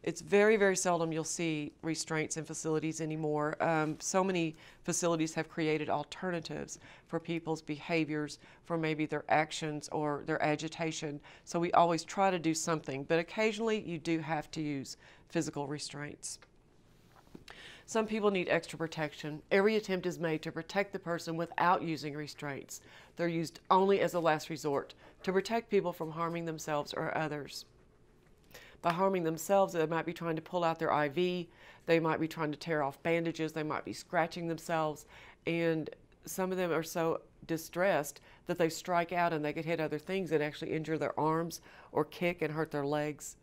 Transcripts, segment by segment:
It's very, very seldom you'll see restraints in facilities anymore. So many facilities have created alternatives for people's behaviors, for maybe their actions or their agitation. So we always try to do something, but occasionally you do have to use physical restraints. Some people need extra protection. Every attempt is made to protect the person without using restraints. They're used only as a last resort to protect people from harming themselves or others. By harming themselves, they might be trying to pull out their IV, they might be trying to tear off bandages, they might be scratching themselves, and some of them are so distressed that they strike out and they could hit other things and actually injure their arms or kick and hurt their legs.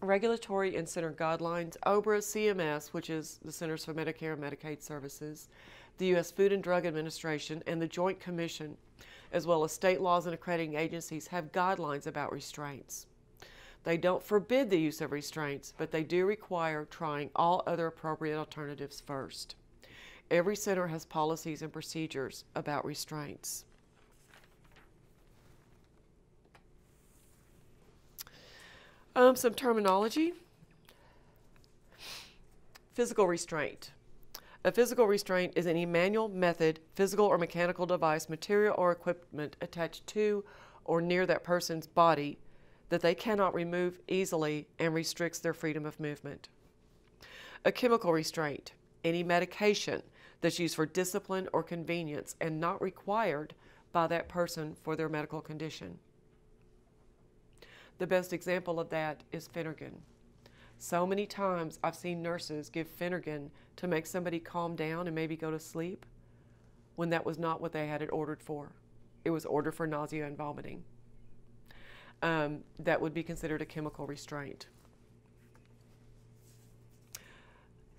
Regulatory and center guidelines, OBRA, CMS, which is the Centers for Medicare and Medicaid Services, the U.S. Food and Drug Administration, and the Joint Commission, as well as state laws and accrediting agencies, have guidelines about restraints. They don't forbid the use of restraints, but they do require trying all other appropriate alternatives first. Every center has policies and procedures about restraints. Some terminology. Physical restraint. A physical restraint is any manual method, physical or mechanical device, material or equipment attached to or near that person's body that they cannot remove easily and restricts their freedom of movement. A chemical restraint, any medication that's used for discipline or convenience and not required by that person for their medical condition. The best example of that is Phenergan. So many times I've seen nurses give Phenergan to make somebody calm down and maybe go to sleep when that was not what they had it ordered for. It was ordered for nausea and vomiting. That would be considered a chemical restraint.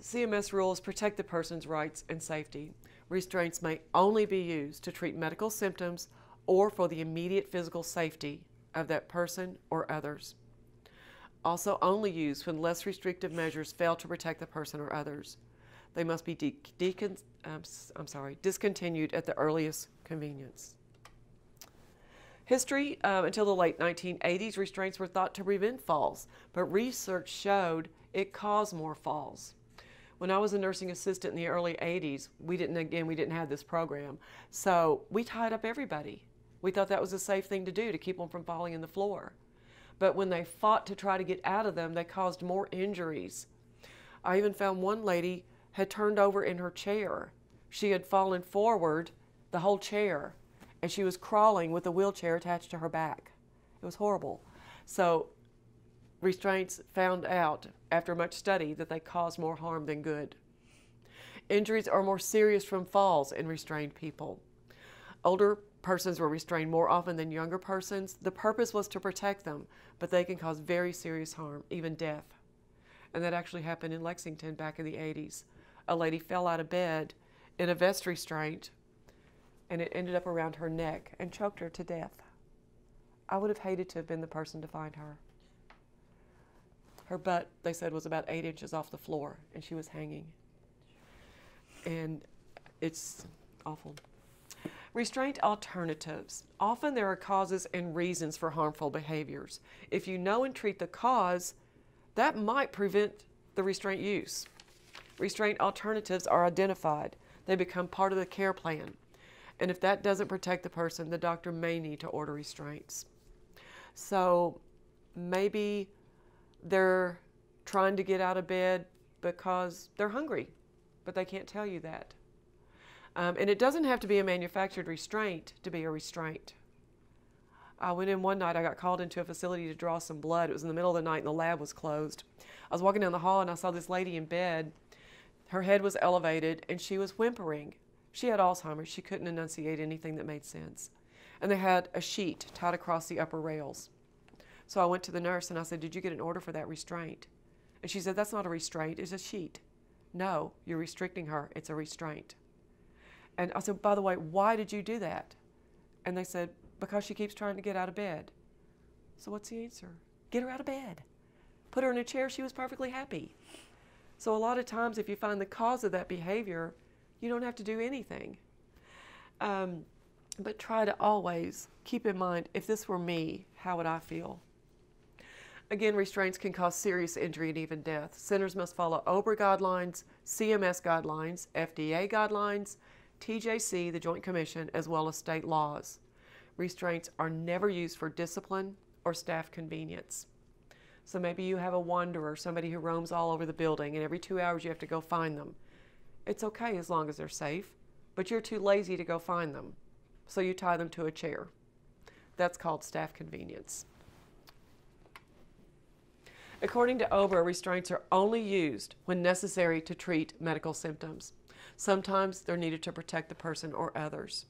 CMS rules protect the person's rights and safety. Restraints may only be used to treat medical symptoms or for the immediate physical safety of that person or others. Also only used when less restrictive measures fail to protect the person or others. They must be discontinued at the earliest convenience. History, until the late 1980s, restraints were thought to prevent falls, but research showed it caused more falls. When I was a nursing assistant in the early 80s, we didn't have this program, so we tied up everybody. We thought that was a safe thing to do to keep them from falling in the floor. But when they fought to try to get out of them, they caused more injuries. I even found one lady had turned over in her chair. She had fallen forward, the whole chair, and she was crawling with a wheelchair attached to her back. It was horrible. So restraints found out after much study that they cause more harm than good. Injuries are more serious from falls in restrained people. Older persons were restrained more often than younger persons. The purpose was to protect them, but they can cause very serious harm, even death. And that actually happened in Lexington back in the 80s. A lady fell out of bed in a vest restraint, and it ended up around her neck and choked her to death. I would have hated to have been the person to find her. Her butt, they said, was about 8 inches off the floor, and she was hanging. And it's awful. Restraint alternatives. Often there are causes and reasons for harmful behaviors. If you know and treat the cause, that might prevent the restraint use. Restraint alternatives are identified. They become part of the care plan. And if that doesn't protect the person, the doctor may need to order restraints. So maybe they're trying to get out of bed because they're hungry, but they can't tell you that. And it doesn't have to be a manufactured restraint to be a restraint. I went in one night, I got called into a facility to draw some blood. It was in the middle of the night and the lab was closed. I was walking down the hall and I saw this lady in bed. Her head was elevated and she was whimpering. She had Alzheimer's. She couldn't enunciate anything that made sense. And they had a sheet tied across the upper rails. So I went to the nurse and I said, "Did you get an order for that restraint?" And she said, "That's not a restraint, it's a sheet." "No, you're restricting her. It's a restraint." And I said, "By the way, why did you do that?" And they said, "Because she keeps trying to get out of bed." So what's the answer? Get her out of bed. Put her in a chair. She was perfectly happy. So a lot of times if you find the cause of that behavior, you don't have to do anything. But try to always keep in mind, if this were me, how would I feel? Again, restraints can cause serious injury and even death. Centers must follow OBRA guidelines, CMS guidelines, FDA guidelines, TJC, the Joint Commission, as well as state laws. Restraints are never used for discipline or staff convenience. So maybe you have a wanderer, somebody who roams all over the building, and every 2 hours you have to go find them. It's okay as long as they're safe, but you're too lazy to go find them. So you tie them to a chair. That's called staff convenience. According to OBRA, restraints are only used when necessary to treat medical symptoms. Sometimes they're needed to protect the person or others.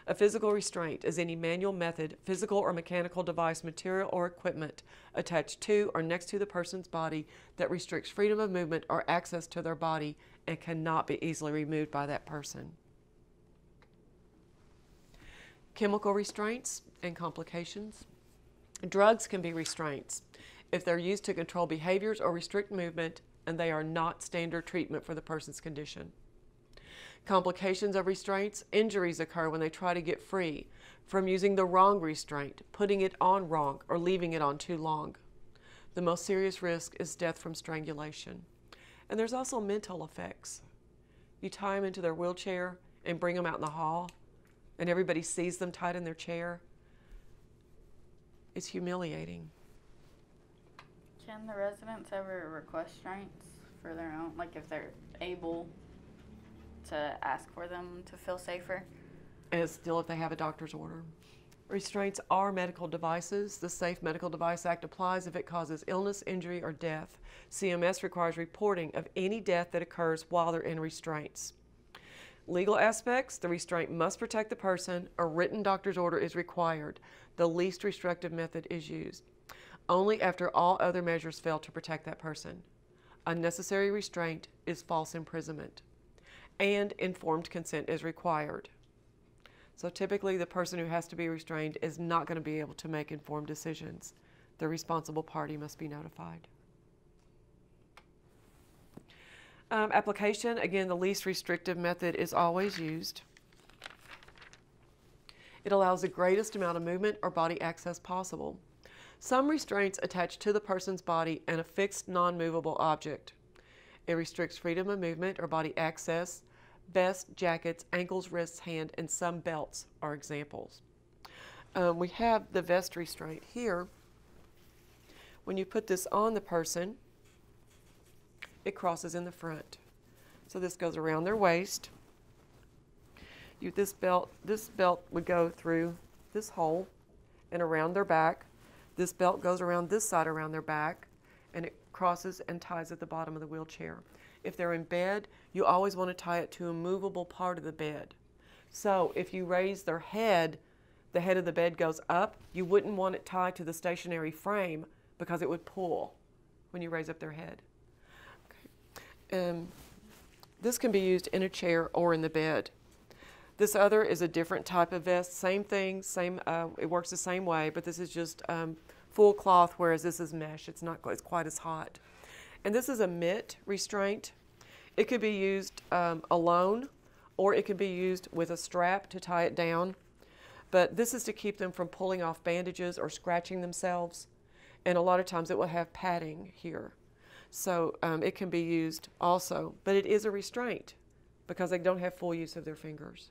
A physical restraint is any manual method, physical or mechanical device, material, or equipment attached to or next to the person's body that restricts freedom of movement or access to their body and cannot be easily removed by that person. Chemical restraints and complications. Drugs can be restraints if they're used to control behaviors or restrict movement, and they are not standard treatment for the person's condition. Complications of restraints: injuries occur when they try to get free from using the wrong restraint, putting it on wrong, or leaving it on too long. The most serious risk is death from strangulation. And there's also mental effects. You tie them into their wheelchair and bring them out in the hall, and everybody sees them tied in their chair. It's humiliating. Can the residents ever request restraints for their own, like if they're able to ask for them to feel safer? And still, if they have a doctor's order. Restraints are medical devices. The Safe Medical Device Act applies if it causes illness, injury, or death. CMS requires reporting of any death that occurs while they're in restraints. Legal aspects: the restraint must protect the person. A written doctor's order is required. The least restrictive method is used. Only after all other measures fail to protect that person. Unnecessary restraint is false imprisonment. And informed consent is required. So typically the person who has to be restrained is not going to be able to make informed decisions. The responsible party must be notified. Application: again, the least restrictive method is always used. It allows the greatest amount of movement or body access possible. Some restraints attach to the person's body and a fixed non-movable object. It restricts freedom of movement or body access. Vests, jackets, ankles, wrists, hand, and some belts are examples. We have the vest restraint here. When you put this on the person, it crosses in the front. So this goes around their waist. This belt would go through this hole and around their back. This belt goes around this side around their back, and it crosses and ties at the bottom of the wheelchair. If they're in bed, you always want to tie it to a movable part of the bed. So if you raise their head, the head of the bed goes up. You wouldn't want it tied to the stationary frame because it would pull when you raise up their head. Okay. This can be used in a chair or in the bed. This other is a different type of vest. Same thing, it works the same way, but this is just full cloth, whereas this is mesh. It's not quite as hot. And this is a Mitt Restraint. It could be used alone, or it could be used with a strap to tie it down. But this is to keep them from pulling off bandages or scratching themselves. And a lot of times it will have padding here. So it can be used also, but it is a restraint because they don't have full use of their fingers.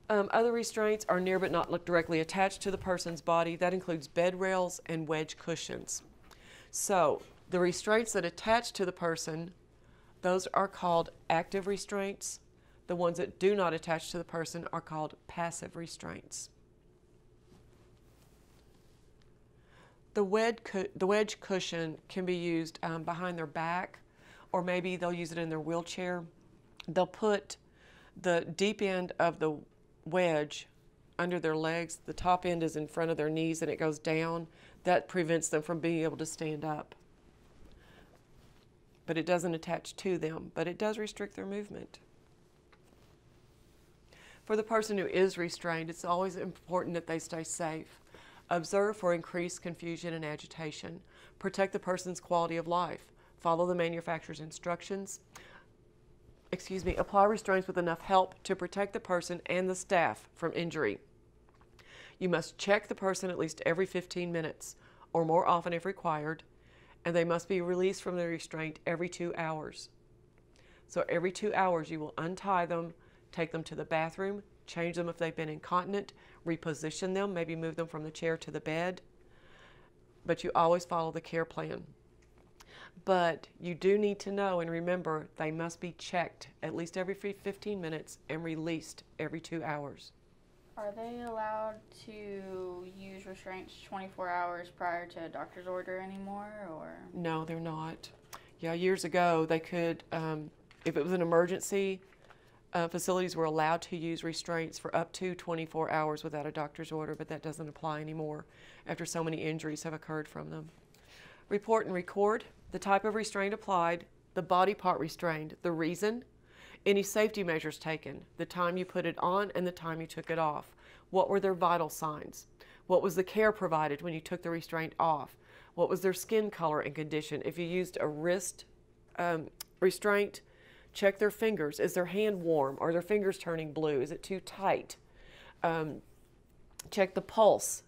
Other restraints are near but not directly attached to the person's body. That includes bed rails and wedge cushions. So the restraints that attach to the person, those are called active restraints. The ones that do not attach to the person are called passive restraints. The wedge cushion can be used behind their back, or maybe they'll use it in their wheelchair. They'll put the deep end of the wedge under their legs. The top end is in front of their knees and it goes down. That prevents them from being able to stand up. But it doesn't attach to them, but it does restrict their movement. For the person who is restrained, it's always important that they stay safe. Observe for increased confusion and agitation. Protect the person's quality of life. Follow the manufacturer's instructions. Apply restraints with enough help to protect the person and the staff from injury. You must check the person at least every 15 minutes. or more often if required, and they must be released from the restraint every 2 hours. So every 2 hours you will untie them, take them to the bathroom, change them if they've been incontinent, reposition them, maybe move them from the chair to the bed, but you always follow the care plan. But you do need to know and remember they must be checked at least every 15 minutes and released every 2 hours. Are they allowed to use restraints 24 hours prior to a doctor's order anymore, or? No, they're not. Yeah, years ago they could, if it was an emergency, facilities were allowed to use restraints for up to 24 hours without a doctor's order, but that doesn't apply anymore after so many injuries have occurred from them. Report and record the type of restraint applied, the body part restrained, the reason, any safety measures taken, the time you put it on and the time you took it off. What were their vital signs? What was the care provided when you took the restraint off? What was their skin color and condition? If you used a wrist restraint, check their fingers. Is their hand warm? Are their fingers turning blue? Is it too tight? Check the pulse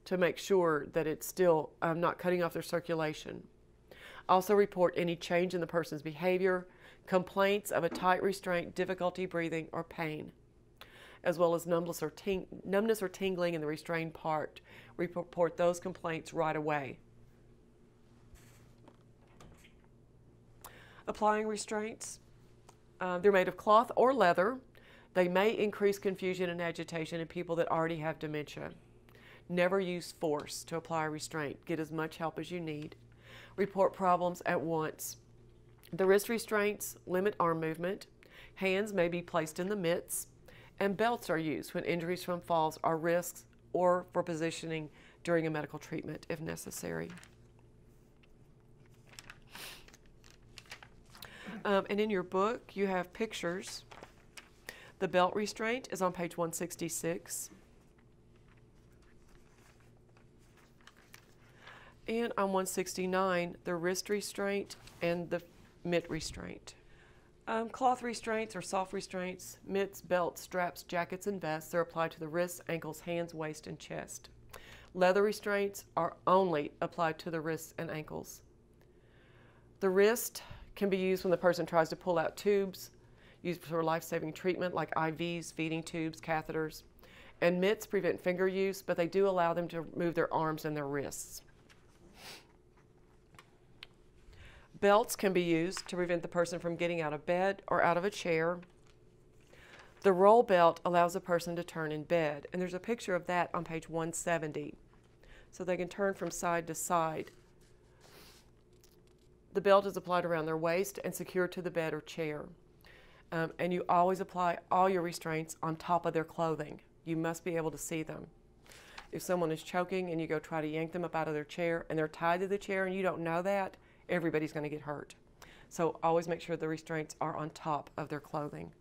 to make sure that it's still not cutting off their circulation. Also report any change in the person's behavior, complaints of a tight restraint, difficulty breathing, or pain, as well as numbness or tingling in the restrained part. Report those complaints right away. Applying restraints. They're made of cloth or leather. They may increase confusion and agitation in people that already have dementia. Never use force to apply a restraint. Get as much help as you need. Report problems at once. The wrist restraints limit arm movement. Hands may be placed in the mitts, and belts are used when injuries from falls are risks or for positioning during a medical treatment if necessary. And in your book, you have pictures. The belt restraint is on page 166. And on 169, the wrist restraint and the mitt restraint. Cloth restraints or soft restraints, mitts, belts, straps, jackets, and vests, they're applied to the wrists, ankles, hands, waist, and chest. Leather restraints are only applied to the wrists and ankles. The wrist can be used when the person tries to pull out tubes, used for life-saving treatment like IVs, feeding tubes, catheters. And mitts prevent finger use, but they do allow them to move their arms and their wrists. Belts can be used to prevent the person from getting out of bed or out of a chair. The roll belt allows a person to turn in bed, and there's a picture of that on page 170. So they can turn from side to side. The belt is applied around their waist and secured to the bed or chair. And you always apply all your restraints on top of their clothing. You must be able to see them. If someone is choking and you go try to yank them up out of their chair and they're tied to the chair and you don't know that, everybody's going to get hurt. So always make sure the restraints are on top of their clothing.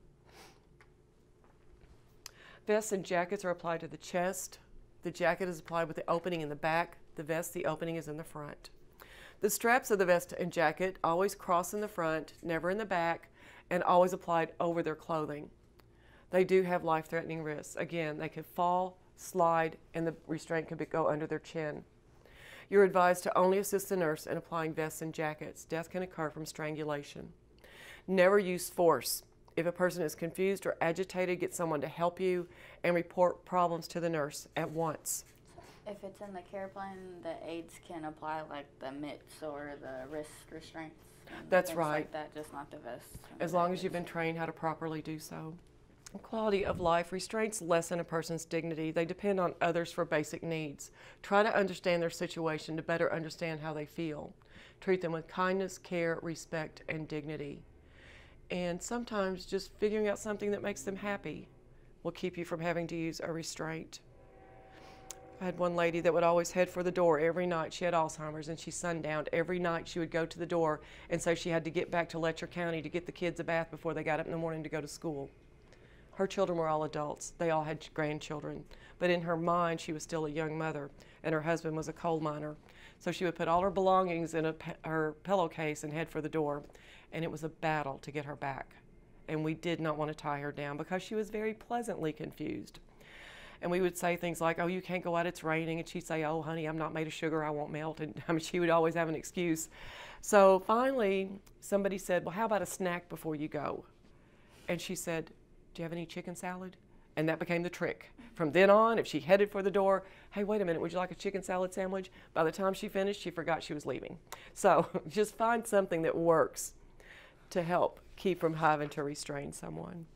Vests and jackets are applied to the chest. The jacket is applied with the opening in the back. The vest, the opening is in the front. The straps of the vest and jacket always cross in the front, never in the back, and always applied over their clothing. They do have life-threatening risks. Again, they could fall, slide, and the restraint could go under their chin. You're advised to only assist the nurse in applying vests and jackets. Death can occur from strangulation. Never use force. If a person is confused or agitated, get someone to help you and report problems to the nurse at once. If it's in the care plan, the aides can apply like the mitts or the wrist restraints. That's things right. Like that, just not the vests. As long as you've been trained how to properly do so. Quality of life. Restraints lessen a person's dignity. They depend on others for basic needs. Try to understand their situation to better understand how they feel. Treat them with kindness, care, respect, and dignity. And sometimes just figuring out something that makes them happy will keep you from having to use a restraint. I had one lady that would always head for the door every night. She had Alzheimer's and she sundowned. Every night she would go to the door and say she had to get back to Letcher County to get the kids a bath before they got up in the morning to go to school. Her children were all adults. They all had grandchildren. But in her mind, she was still a young mother, and her husband was a coal miner. So she would put all her belongings in her pillowcase and head for the door. And it was a battle to get her back. And we did not want to tie her down because she was very pleasantly confused. And we would say things like, oh, you can't go out, it's raining. And she'd say, oh, honey, I'm not made of sugar, I won't melt. And I mean, she would always have an excuse. So finally, somebody said, well, how about a snack before you go? And she said, do you have any chicken salad? And that became the trick. From then on, if she headed for the door, hey, wait a minute, would you like a chicken salad sandwich? By the time she finished, she forgot she was leaving. So just find something that works to help keep from having to restrain someone.